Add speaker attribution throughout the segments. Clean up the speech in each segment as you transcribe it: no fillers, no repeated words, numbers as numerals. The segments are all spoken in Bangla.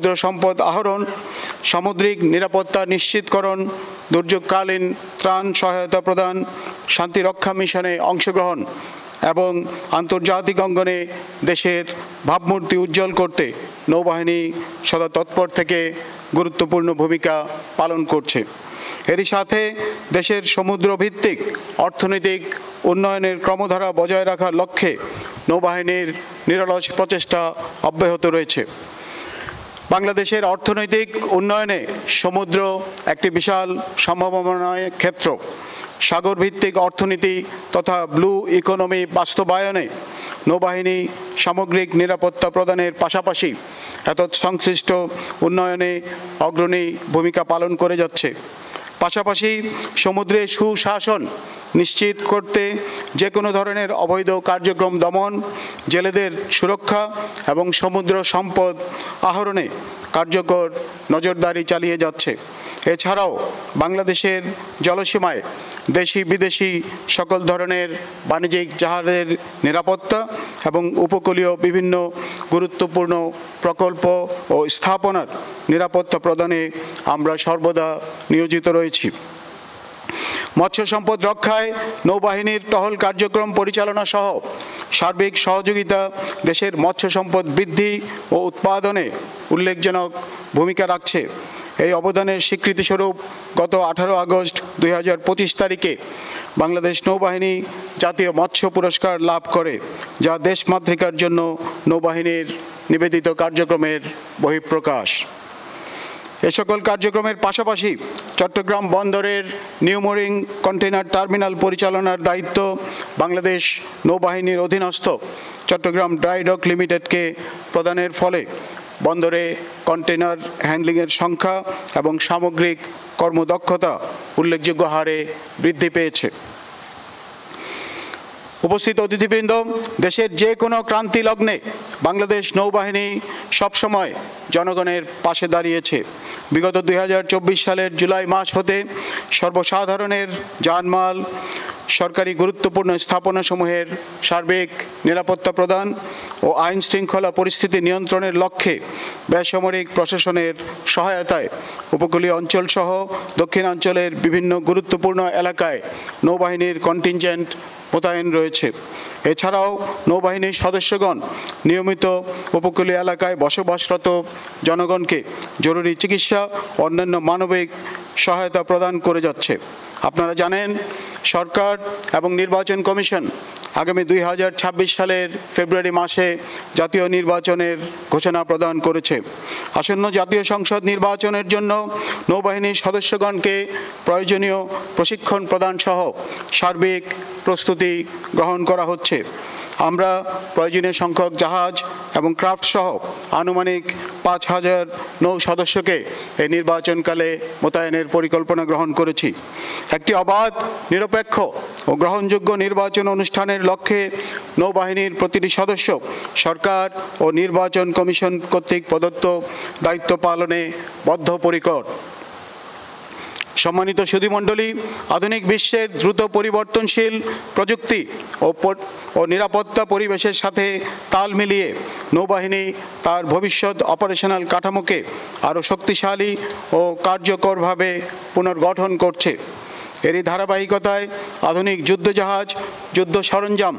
Speaker 1: সমুদ্র সম্পদ আহরণ, সামুদ্রিক নিরাপত্তা নিশ্চিতকরণ, দুর্যোগকালীন ত্রাণ সহায়তা প্রদান, শান্তিরক্ষা মিশনে অংশগ্রহণ এবং আন্তর্জাতিক অঙ্গনে দেশের ভাবমূর্তি উজ্জ্বল করতে নৌবাহিনী সদা তৎপর থেকে গুরুত্বপূর্ণ ভূমিকা পালন করছে। এরই সাথে দেশের সমুদ্রভিত্তিক অর্থনৈতিক উন্নয়নের ক্রমধারা বজায় রাখার লক্ষ্যে নৌবাহিনীর নিরলস প্রচেষ্টা অব্যাহত রয়েছে। বাংলাদেশের অর্থনৈতিক উন্নয়নে সমুদ্র একটি বিশাল সম্ভাবনার ক্ষেত্র। সাগরভিত্তিক অর্থনীতি তথা ব্লু ইকোনমি বাস্তবায়নে নৌবাহিনী সামগ্রিক নিরাপত্তা প্রদানের পাশাপাশি সংশ্লিষ্ট উন্নয়নে অগ্রণী ভূমিকা পালন করে যাচ্ছে। পাশাপাশি সমুদ্রে সুশাসন নিশ্চিত করতে যে কোনো ধরনের অবৈধ কার্যক্রম দমন, জেলেদের সুরক্ষা এবং সমুদ্র সম্পদ আহরণে কার্যকর নজরদারি চালিয়ে যাচ্ছে। এছাড়াও বাংলাদেশের জলসীমায় দেশি বিদেশি সকল ধরনের বাণিজ্যিক জাহাজের নিরাপত্তা এবং উপকূলীয় বিভিন্ন গুরুত্বপূর্ণ প্রকল্প ও স্থাপনার নিরাপত্তা প্রদানে আমরা সর্বদা নিয়োজিত রয়েছি। মৎস্য সম্পদ রক্ষায় নৌবাহিনীর টহল কার্যক্রম পরিচালনা সহ সার্বিক সহযোগিতা দেশের মৎস্য সম্পদ বৃদ্ধি ও উৎপাদনে উল্লেখজনক ভূমিকা রাখছে। এই অবদানের স্বীকৃতিস্বরূপ গত 18 আগস্ট 2025 তারিখে বাংলাদেশ নৌবাহিনী জাতীয় মৎস্য পুরস্কার লাভ করে, যা দেশমাতৃকার জন্য নৌবাহিনীর নিবেদিত কার্যক্রমের বহিঃপ্রকাশ। এ সকল কার্যক্রমের পাশাপাশি চট্টগ্রাম বন্দরের নিউ মোরিং কন্টেইনার টার্মিনাল পরিচালনার দায়িত্ব বাংলাদেশ নৌবাহিনীর অধীনস্থ চট্টগ্রাম ড্রাই ডক লিমিটেডকে প্রদানের ফলে বন্দরে কন্টেইনার হ্যান্ডলিংয়ের সংখ্যা এবং সামগ্রিক কর্মদক্ষতা উল্লেখযোগ্য হারে বৃদ্ধি পেয়েছে। উপস্থিত অতিথিবৃন্দ, দেশের যে কোনো ক্রান্তি লগ্নে বাংলাদেশ নৌবাহিনী সবসময় জনগণের পাশে দাঁড়িয়েছে। বিগত 2024 সালের জুলাই মাস হতে সর্বসাধারণের জানমাল, সরকারি গুরুত্বপূর্ণ স্থাপনাসমূহের সার্বিক নিরাপত্তা প্রদান ও আইন শৃঙ্খলা পরিস্থিতি নিয়ন্ত্রণের লক্ষ্যে বেসামরিক প্রশাসনের সহায়তায় উপকূলীয় অঞ্চল সহ দক্ষিণাঞ্চলের বিভিন্ন গুরুত্বপূর্ণ এলাকায় নৌবাহিনীর কন্টিনজেন্ট মোতায়েন রয়েছে। এছাড়াও নৌবাহিনীর সদস্যগণ নিয়মিত উপকূলীয় এলাকায় বসবাসরত জনগণকে জরুরি চিকিৎসা ও অন্যান্য মানবিক সহায়তা প্রদান করে যাচ্ছে। আপনারা জানেন, সরকার এবং নির্বাচন কমিশন আগামী 2026 সালের ফেব্রুয়ারি মাসে জাতীয় নির্বাচনের ঘোষণা প্রদান করেছে। আসন্ন জাতীয় সংসদ নির্বাচনের জন্য নৌবাহিনীর সদস্যগণকে প্রয়োজনীয় প্রশিক্ষণ প্রদান সহ সার্বিক প্রস্তুতি গ্রহণ করা হচ্ছে। আমরা প্রয়োজনীয় সংখ্যক জাহাজ এবং ক্রাফট সহ আনুমানিক 5000 নৌ সদস্যকে এই নির্বাচনকালে মোতায়েনের পরিকল্পনা গ্রহণ করেছি। একটি অবাধ, নিরপেক্ষ ও গ্রহণযোগ্য নির্বাচন অনুষ্ঠানের লক্ষ্যে নৌবাহিনীর প্রতিটি সদস্য সরকার ও নির্বাচন কমিশন কর্তৃক প্রদত্ত দায়িত্ব পালনে বদ্ধপরিকর। সম্মানিত সুধীমণ্ডলী, আধুনিক বিশ্বের দ্রুত পরিবর্তনশীল প্রযুক্তি ও নিরাপত্তা পরিবেশের সাথে তাল মিলিয়ে নৌবাহিনী তার ভবিষ্যৎ অপারেশনাল কাঠামোকে আরও শক্তিশালী ও কার্যকরভাবে পুনর্গঠন করছে। এরই ধারাবাহিকতায় আধুনিক যুদ্ধজাহাজ, যুদ্ধ সরঞ্জাম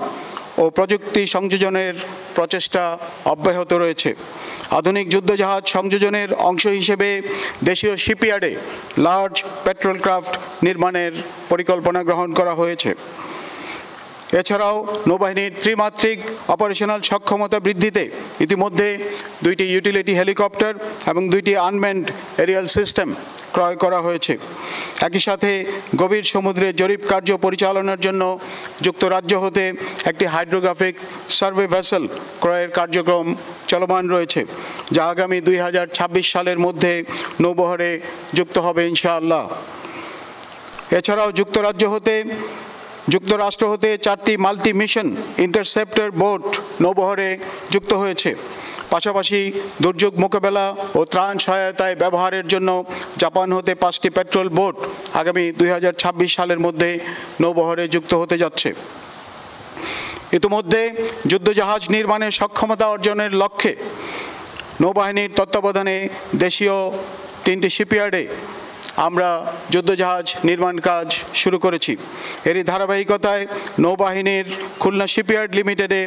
Speaker 1: ও প্রযুক্তি সংযোজনের প্রচেষ্টা অব্যাহত রয়েছে। আধুনিক যুদ্ধজাহাজ সংযোজনের অংশ হিসেবে দেশীয় শিপইয়ার্ডে লার্জ পেট্রোল ক্রাফট নির্মাণের পরিকল্পনা গ্রহণ করা হয়েছে। এছাড়াও নৌবাহিনীর ত্রিমাত্রিক অপারেশনাল সক্ষমতা বৃদ্ধিতে ইতিমধ্যে 2টি ইউটিলিটি হেলিকপ্টার এবং 2টি আনম্যান্ড এরিয়াল সিস্টেম ক্রয় করা হয়েছে। একই সাথে গভীর সমুদ্রে জরিপ কার্য পরিচালনার জন্য যুক্তরাজ্য হতে একটি হাইড্রোগ্রাফিক সার্ভে ভেসেল ক্রয়ের কার্যক্রম চলমান রয়েছে, যা আগামী 2026 সালের মধ্যে নৌবহরে যুক্ত হবে ইনশাআল্লাহ। এছাড়াও যুক্তরাষ্ট্র হতে 4টি মাল্টি মিশন ইন্টারসেপ্টর বোট নৌবহরে যুক্ত হয়েছে। পাশাপাশি দুর্যোগ মোকাবেলা ও ত্রাণ সহায়তায় ব্যবহারের জন্য জাপান হতে 5টি পেট্রোল বোট আগামী 2026 সালের মধ্যে নৌবহরে যুক্ত হতে যাচ্ছে। ইতিমধ্যে যুদ্ধজাহাজ নির্মাণের সক্ষমতা অর্জনের লক্ষ্যে নৌবাহিনীর তত্ত্বাবধানে দেশীয় 3টি শিপইয়ার্ডে আমরা যুদ্ধজাহাজ নির্মাণ কাজ শুরু করেছি। এরই ধারাবাহিকতায় নৌবাহিনীর খুলনা শিপইয়ার্ড লিমিটেডে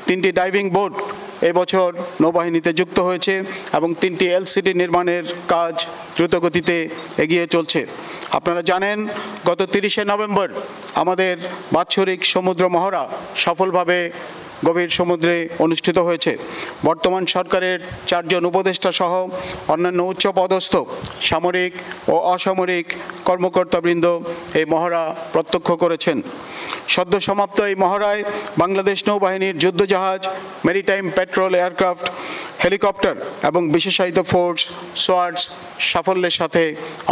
Speaker 1: 3টি ডাইভিং বোট এবছর নৌবাহিনীতে যুক্ত হয়েছে এবং 3টি এলসিডি নির্মাণের কাজ দ্রুতগতিতে এগিয়ে চলছে। আপনারা জানেন, গত 30শে নভেম্বর আমাদের বাৎসরিক সমুদ্র মহড়া সফলভাবে গভীর সমুদ্রে অনুষ্ঠিত হয়েছে। বর্তমান সরকারের 4 জন উপদেষ্টা সহ অন্যান্য উচ্চপদস্থ সামরিক ও অসামরিক কর্মকর্তাবৃন্দ এই মহড়া প্রত্যক্ষ করেছেন। সদ্য সমাপ্ত এই মহড়ায় বাংলাদেশ নৌবাহিনীর যুদ্ধজাহাজ, মেরিটাইম পেট্রোল এয়ারক্রাফট, হেলিকপ্টার এবং বিশেষায়িত ফোর্স সোয়ার্ডস সাফল্যের সাথে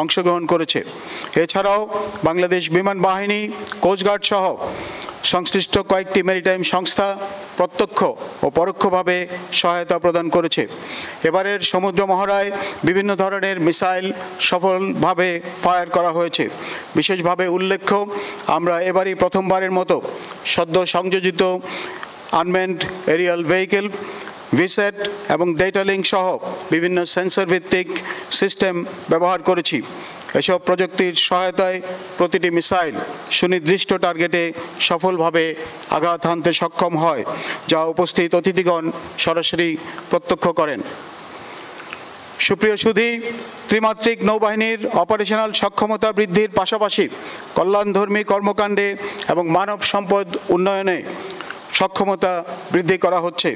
Speaker 1: অংশগ্রহণ করেছে। এছাড়াও বাংলাদেশ বিমান বাহিনী, কোস্টগার্ড সহ সংশ্লিষ্ট কয়েকটি মেরিটাইম সংস্থা প্রত্যক্ষ ও পরোক্ষভাবে সহায়তা প্রদান করেছে। এবারের সমুদ্র মহড়ায় বিভিন্ন ধরনের মিসাইল সফলভাবে ফায়ার করা হয়েছে। বিশেষভাবে উল্লেখ্য, আমরা এবারই প্রথমবারের মতো সদ্য সংযোজিত আনম্যান্ড এরিয়াল ভেহিকেল, ভিসেট এবং ডেটা লিঙ্ক সহ বিভিন্ন সেন্সর ভিত্তিক সিস্টেম ব্যবহার করেছি। এসব প্রযুক্তির সহায়তায় প্রতিটি মিসাইল সুনির্দিষ্ট টার্গেটে সফলভাবে আঘাত হানতে সক্ষম হয়, যা উপস্থিত অতিথিগণ সরাসরি প্রত্যক্ষ করেন। সুপ্রিয় সুধী, ত্রিমাত্রিক নৌবাহিনীর অপারেশনাল সক্ষমতা বৃদ্ধির পাশাপাশি কল্যাণধর্মী কর্মকাণ্ডে এবং মানব সম্পদ উন্নয়নে সক্ষমতা বৃদ্ধি করা হচ্ছে।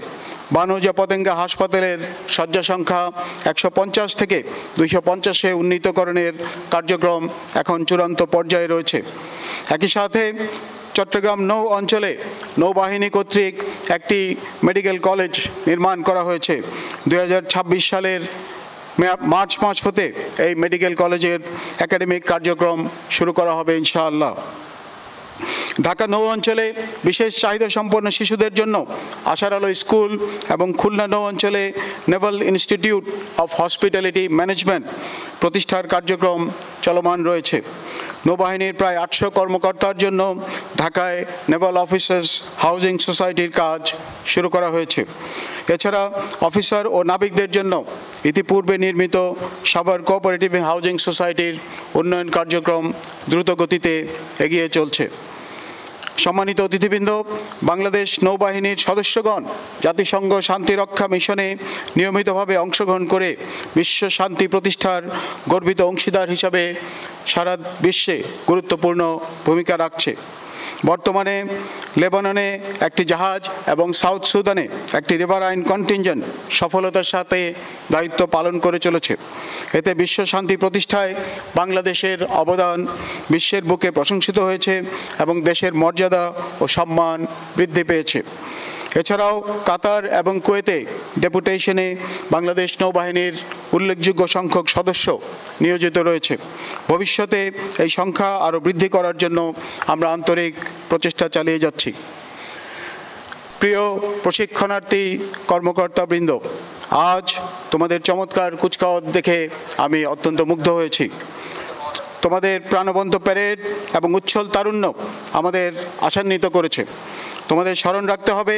Speaker 1: বানুজা পতেঙ্গা হাসপাতালের শয্যা সংখ্যা 150 থেকে 250-এ উন্নীতকরণের কার্যক্রম এখন চূড়ান্ত পর্যায়ে রয়েছে। একই সাথে চট্টগ্রাম নৌ অঞ্চলে নৌবাহিনী কর্তৃক একটি মেডিকেল কলেজ নির্মাণ করা হয়েছে। 2026 সালের মার্চ মাস হতে এই মেডিকেল কলেজের একাডেমিক কার্যক্রম শুরু করা হবে ইনশাআল্লাহ। ঢাকা নৌ অঞ্চলে বিশেষ চাহিদা সম্পন্ন শিশুদের জন্য আশার আলো স্কুল এবং খুলনা নৌ অঞ্চলে Naval institute of hospitality management প্রতিষ্ঠার কার্যক্রম চলমান রয়েছে। নৌবাহিনীর প্রায় 800 কর্মকর্তার জন্য ঢাকায় নেভাল অফিসার্স হাউজিং সোসাইটির কাজ শুরু করা হয়েছে। এছাড়া অফিসার ও নাবিকদের জন্য ইতিপূর্বে নির্মিত সাভার কোঅপারেটিভ হাউজিং সোসাইটির উন্নয়ন কার্যক্রম দ্রুত গতিতে এগিয়ে চলছে। সম্মানিত অতিথিবৃন্দ, বাংলাদেশ নৌবাহিনীর সদস্যগণ জাতিসংঘ শান্তিরক্ষা মিশনে নিয়মিতভাবে অংশগ্রহণ করে বিশ্ব শান্তি প্রতিষ্ঠার গর্বিত অংশীদার হিসাবে সারা বিশ্বে গুরুত্বপূর্ণ ভূমিকা রাখছে। বর্তমানে লেবাননে একটি জাহাজ এবং সাউথ সুদানে একটি রিভারাইন কন্টিনজেন্ট সফলতার সাথে দায়িত্ব পালন করে চলেছে। এতে বিশ্ব শান্তি প্রতিষ্ঠায় বাংলাদেশের অবদান বিশ্বের বুকে প্রশংসিত হয়েছে এবং দেশের মর্যাদা ও সম্মান বৃদ্ধি পেয়েছে। এছাড়াও কাতার এবং কুয়েতে ডেপুটেশনে বাংলাদেশ নৌবাহিনীর উল্লেখযোগ্য সংখ্যক সদস্য নিয়োজিত রয়েছে। ভবিষ্যতে এই সংখ্যা আরও বৃদ্ধি করার জন্য আমরা আন্তরিক প্রচেষ্টা চালিয়ে যাচ্ছি। প্রিয় প্রশিক্ষণার্থী কর্মকর্তাবৃন্দ, আজ তোমাদের চমৎকার কুচকাওয়াজ দেখে আমি অত্যন্ত মুগ্ধ হয়েছি। তোমাদের প্রাণবন্ত প্যারেড এবং উচ্ছল তারুণ্য আমাদের আশান্বিত করেছে। তোমাদের স্মরণ রাখতে হবে,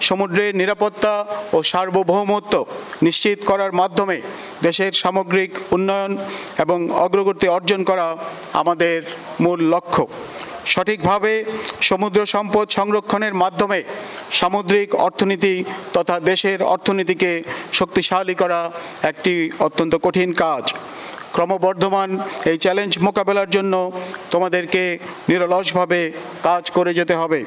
Speaker 1: সমুদ্রের নিরাপত্তা ও সার্বভৌমত্ব নিশ্চিত করার মাধ্যমে দেশের সামগ্রিক উন্নয়ন এবং অগ্রগতি অর্জন করা আমাদের মূল লক্ষ্য। সঠিকভাবে সমুদ্র সম্পদ সংরক্ষণের মাধ্যমে সামুদ্রিক অর্থনীতি তথা দেশের অর্থনীতিকে শক্তিশালী করা একটি অত্যন্ত কঠিন কাজ। ক্রমবর্ধমান এই চ্যালেঞ্জ মোকাবেলার জন্য তোমাদেরকে নিরলসভাবে কাজ করে যেতে হবে।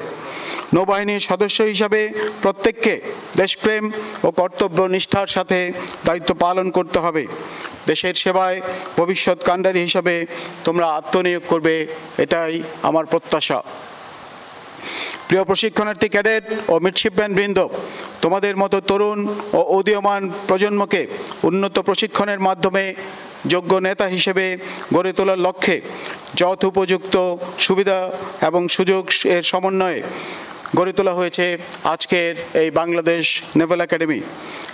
Speaker 1: নৌবাহিনীর সদস্য হিসাবে প্রত্যেককে দেশপ্রেম ও কর্তব্য নিষ্ঠার সাথে দায়িত্ব পালন করতে হবে। দেশের সেবায় ভবিষ্যৎ কাণ্ডারী হিসাবে তোমরা আত্মনিয়োগ করবে, এটাই আমার প্রত্যাশা। প্রিয় প্রশিক্ষণার্থী ক্যাডেট ও মিডশিপম্যান বৃন্দ, তোমাদের মতো তরুণ ও উদীয়মান প্রজন্মকে উন্নত প্রশিক্ষণের মাধ্যমে যোগ্য নেতা হিসেবে গড়ে তোলার লক্ষ্যে যথোপযুক্ত সুবিধা এবং সুযোগ এর সমন্বয়ে গড়ে তোলা হয়েছে আজকের এই বাংলাদেশ নেভাল একাডেমি।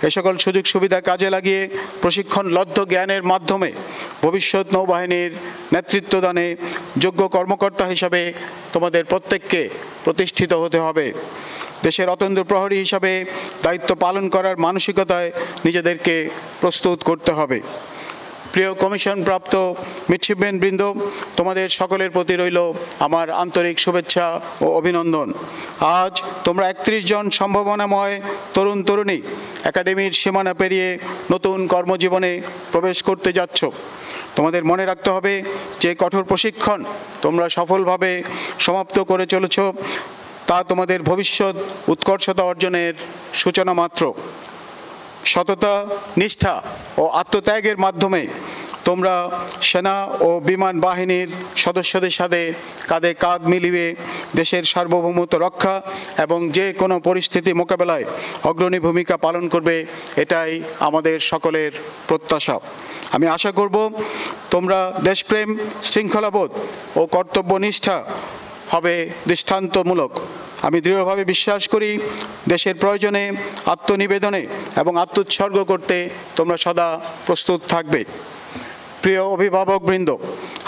Speaker 1: এ সকল সুযোগ সুবিধা কাজে লাগিয়ে প্রশিক্ষণলব্ধ জ্ঞানের মাধ্যমে ভবিষ্যৎ নৌবাহিনীর নেতৃত্বদানে যোগ্য কর্মকর্তা হিসাবে তোমাদের প্রত্যেককে প্রতিষ্ঠিত হতে হবে। দেশের অতন্দ্র প্রহরী হিসাবে দায়িত্ব পালন করার মানসিকতায় নিজেদেরকে প্রস্তুত করতে হবে। প্রিয় কমিশন প্রাপ্ত মিডশিপম্যান বৃন্দ, তোমাদের সকলের প্রতি রইল আমার আন্তরিক শুভেচ্ছা ও অভিনন্দন। আজ তোমরা 31 জন সম্ভাবনাময় তরুণ তরুণী একাডেমির সীমানা পেরিয়ে নতুন কর্মজীবনে প্রবেশ করতে যাচ্ছ। তোমাদের মনে রাখতে হবে যে কঠোর প্রশিক্ষণ তোমরা সফলভাবে সমাপ্ত করে চলেছ তা তোমাদের ভবিষ্যৎ উৎকর্ষতা অর্জনের সূচনা মাত্র। সততা, নিষ্ঠা ও আত্মত্যাগের মাধ্যমে তোমরা সেনা ও বিমান বাহিনীর সদস্যদের সাথে কাঁধে কাঁধ মিলিয়ে দেশের সার্বভৌমত্ব রক্ষা এবং যে কোনো পরিস্থিতি মোকাবেলায় অগ্রণী ভূমিকা পালন করবে, এটাই আমাদের সকলের প্রত্যাশা। আমি আশা করব তোমরা দেশপ্রেম, শৃঙ্খলাবোধ ও কর্তব্যনিষ্ঠা হবে দৃষ্টান্তমূলক। আমি দৃঢ়ভাবে বিশ্বাস করি দেশের প্রয়োজনে আত্মনিবেদনে এবং আত্মোৎসর্গ করতে তোমরা সদা প্রস্তুত থাকবে। প্রিয় অভিভাবকবৃন্দ,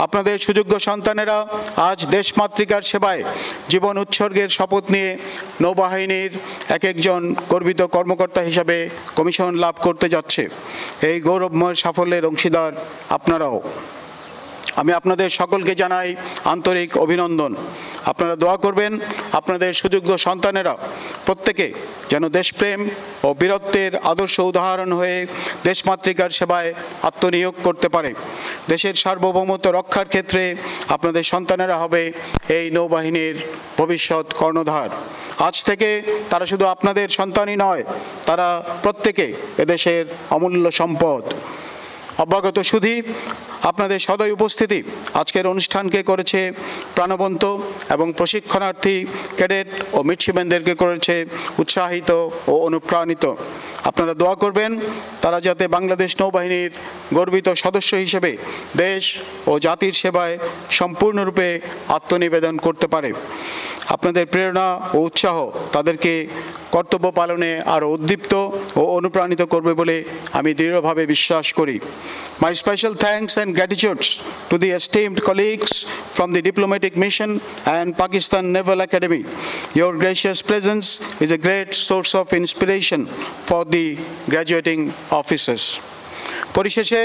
Speaker 1: আপনাদের সুযোগ্য সন্তানেরা আজ দেশমাতৃকার সেবায় জীবন উৎসর্গের শপথ নিয়ে নৌবাহিনীর এক একজন গর্বিত কর্মকর্তা হিসাবে কমিশন লাভ করতে যাচ্ছে। এই গৌরবময় সাফল্যের অংশীদার আপনারাও। আমি আপনাদের সকলকে জানাই আন্তরিক অভিনন্দন। আপনারা দোয়া করবেন আপনাদের সুযোগ্য সন্তানেরা প্রত্যেকে যেন দেশপ্রেম ও বীরত্বের আদর্শ উদাহরণ হয়ে দেশমাতৃকার সেবায় আত্মনিয়োগ করতে পারে। দেশের সার্বভৌমত্ব রক্ষার ক্ষেত্রে আপনাদের সন্তানেরা হবে এই নৌবাহিনীর ভবিষ্যৎ কর্ণধার। আজ থেকে তারা শুধু আপনাদের সন্তানই নয়, তারা প্রত্যেকে এদেশের অমূল্য সম্পদ। অব্যাগত সুধী, আপনাদের সদয় উপস্থিতি আজকের অনুষ্ঠানকে করেছে প্রাণবন্ত এবং প্রশিক্ষণার্থী ক্যাডেট ও মিডশিপম্যানদেরকে করেছে উৎসাহিত ও অনুপ্রাণিত। আপনারা দোয়া করবেন তারা যাতে বাংলাদেশ নৌবাহিনীর গর্বিত সদস্য হিসেবে দেশ ও জাতির সেবায় সম্পূর্ণরূপে আত্মনিবেদন করতে পারে। আপনাদের প্রেরণা ও উৎসাহ তাদেরকে কর্তব্য পালনে আরও উদ্দীপ্ত ও অনুপ্রাণিত করবে বলে আমি দৃঢ়ভাবে বিশ্বাস করি। My special thanks and gratitude to the esteemed colleagues from the diplomatic mission and Pakistan Naval Academy. Your gracious presence is a great source of inspiration for the graduating officers. পরিশেষে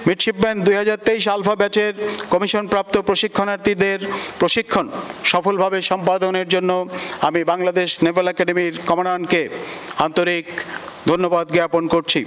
Speaker 1: মিডশিপম্যান 2023 আলফা ব্যাচের কমিশন প্রাপ্ত প্রশিক্ষণার্থীদের প্রশিক্ষণ সফলভাবে সম্পাদনের জন্য আমি বাংলাদেশ নেভাল একাডেমির কমান্ডারকে আন্তরিক ধন্যবাদ জ্ঞাপন করছি।